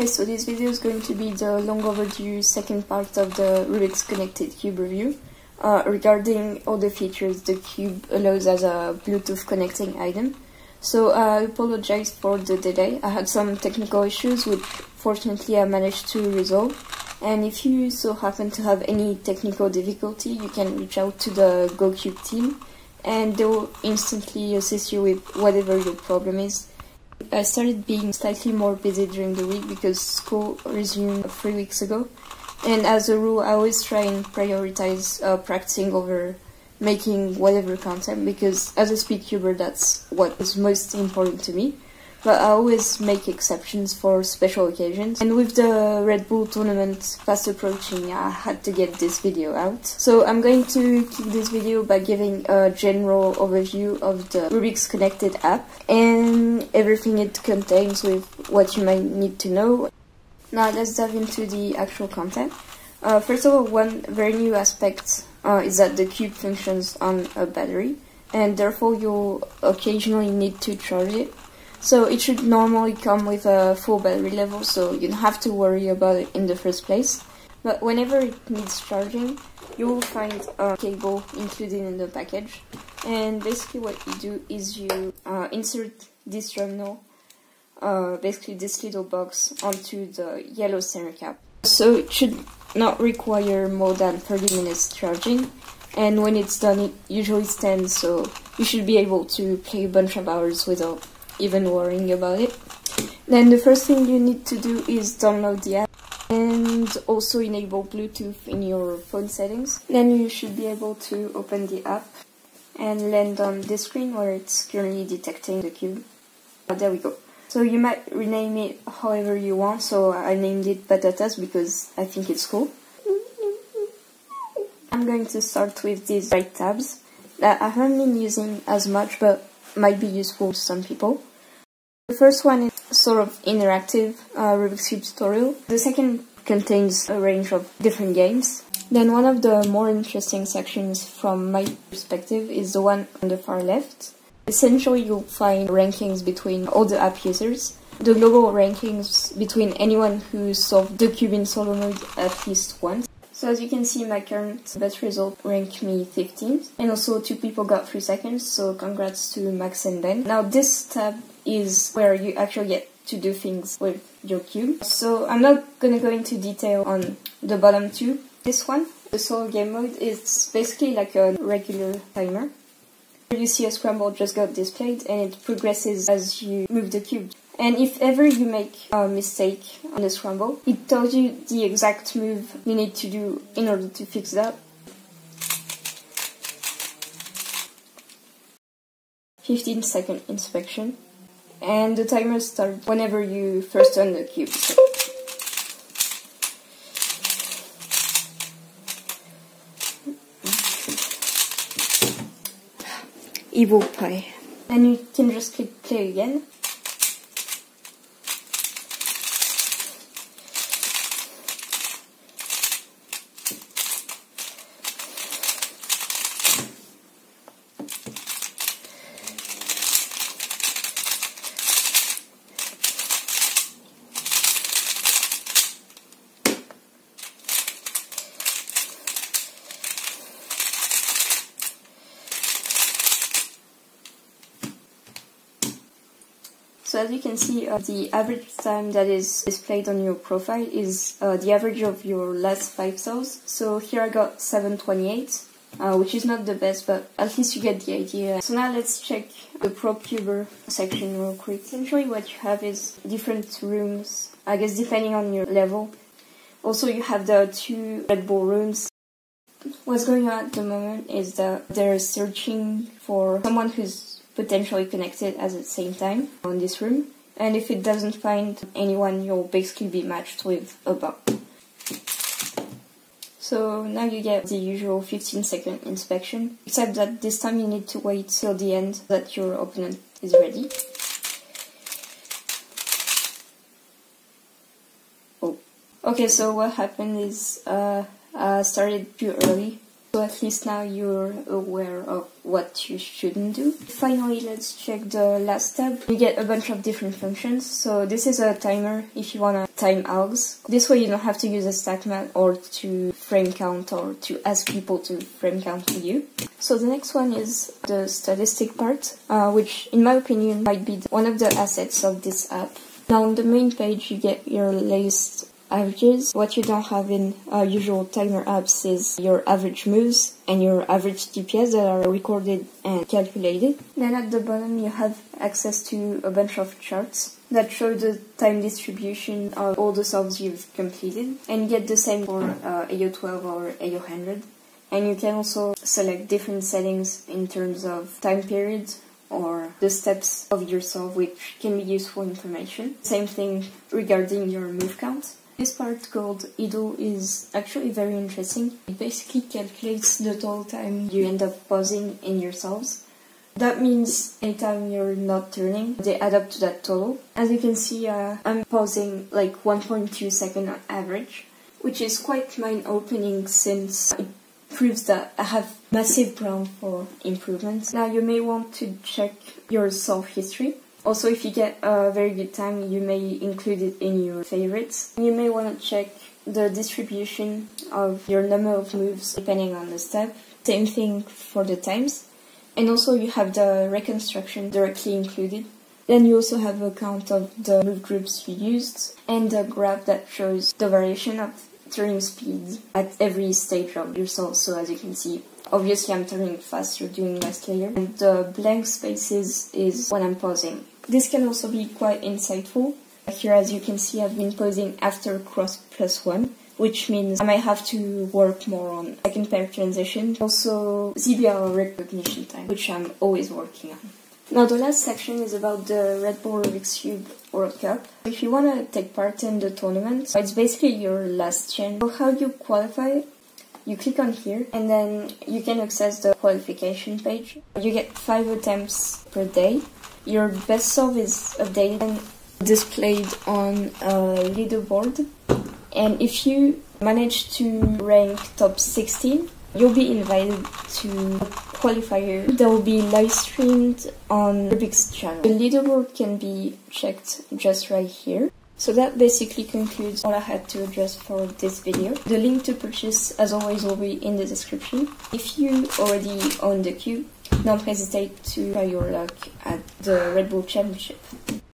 Okay, so this video is going to be the long overdue second part of the Rubik's Connected Cube review regarding all the features the cube allows as a Bluetooth connecting item. So I apologize for the delay. I had some technical issues which fortunately I managed to resolve. And if you so happen to have any technical difficulty, you can reach out to the GoCube team and they will instantly assist you with whatever your problem is. I started being slightly more busy during the week because school resumed 3 weeks ago, and as a rule I always try and prioritize practicing over making whatever content, because as a speedcuber that's what is most important to me. But I always make exceptions for special occasions, and with the Red Bull tournament fast approaching, I had to get this video out. So I'm going to keep this video by giving a general overview of the Rubik's Connected app and everything it contains with what you might need to know. Now let's dive into the actual content. First of all, one very new aspect is that the cube functions on a battery, and therefore you'll occasionally need to charge it. So it should normally come with a full battery level, so you don't have to worry about it in the first place. But whenever it needs charging, you will find a cable included in the package. And basically what you do is you insert this terminal, basically this little box, onto the yellow center cap. So it should not require more than 30 minutes charging. And when it's done, it usually stands, so you should be able to play a bunch of hours without even worrying about it. Then the first thing you need to do is download the app and also enable Bluetooth in your phone settings. Then you should be able to open the app and land on this screen where it's currently detecting the cube. There we go. So you might rename it however you want, so I named it Patatas because I think it's cool. I'm going to start with these right tabs that I haven't been using as much but might be useful to some people. The first one is sort of interactive Rubik's Cube tutorial. The second contains a range of different games. Then one of the more interesting sections from my perspective is the one on the far left. Essentially you'll find rankings between all the app users, the global rankings between anyone who solved the cube in solo mode at least once. So as you can see, my current best result ranked me 15th, and also 2 people got 3 seconds, so congrats to Max and Ben. Now this tab is where you actually get to do things with your cube. So I'm not gonna go into detail on the bottom 2. This one, the solo game mode, is basically like a regular timer. You see a scramble just got displayed and it progresses as you move the cube. And if ever you make a mistake on the scramble, it tells you the exact move you need to do in order to fix that. 15-second inspection. And the timer starts whenever you first turn the cube. Evil pie. And you can just click play again. So as you can see, the average time that is displayed on your profile is the average of your last 5 cells. So here I got 728, which is not the best, but at least you get the idea. So now let's check the ProCuber section real quick. Essentially what you have is different rooms, I guess depending on your level. Also you have the 2 Red Bull rooms. What's going on at the moment is that they're searching for someone who's potentially connected at the same time on this room, and if it doesn't find anyone, you'll basically be matched with a bot. So now you get the usual 15-second inspection, except that this time you need to wait till the end that your opponent is ready. Oh. Okay, so what happened is I started too early So at least now you're aware of what you shouldn't do. Finally, let's check the last tab. You get a bunch of different functions. So this is a timer if you want to time algs. This way you don't have to use a stat mat or to frame count or to ask people to frame count for you. So the next one is the statistic part, which in my opinion might be one of the assets of this app. Now on the main page you get your latest averages. What you don't have in usual timer apps is your average moves and your average DPS that are recorded and calculated. Then at the bottom you have access to a bunch of charts that show the time distribution of all the solves you've completed, and you get the same for AO12 or AO100. And you can also select different settings in terms of time periods or the steps of your solve, which can be useful information. Same thing regarding your move count. This part called idle is actually very interesting. It basically calculates the total time you end up pausing in your solves. That means anytime you're not turning, they add up to that total. As you can see, I'm pausing like 1.2 seconds on average, which is quite mind-opening since it proves that I have massive ground for improvement. Now you may want to check your solve history. Also, if you get a very good time, you may include it in your favorites. You may want to check the distribution of your number of moves depending on the step. Same thing for the times. And also you have the reconstruction directly included. Then you also have a count of the move groups you used and a graph that shows the variation of turning speed at every stage of your solve. So as you can see, obviously I'm turning faster doing last layer, and the blank spaces is when I'm pausing. This can also be quite insightful. Here, as you can see, I've been pausing after cross +1, which means I might have to work more on second pair transition. Also ZBR recognition time, which I'm always working on. Now the last section is about the Red Bull Rubik's Cube World Cup. If you want to take part in the tournament, it's basically your last chance. So how you qualify? You click on here and then you can access the qualification page. You get 5 attempts per day. Your best solve is updated and displayed on a leaderboard. And if you manage to rank top 16, you'll be invited to a qualifier that will be live streamed on Rubik's channel. The leaderboard can be checked just right here. So that basically concludes all I had to address for this video. The link to purchase, as always, will be in the description. If you already own the cube, don't hesitate to try your luck at the Red Bull Championship.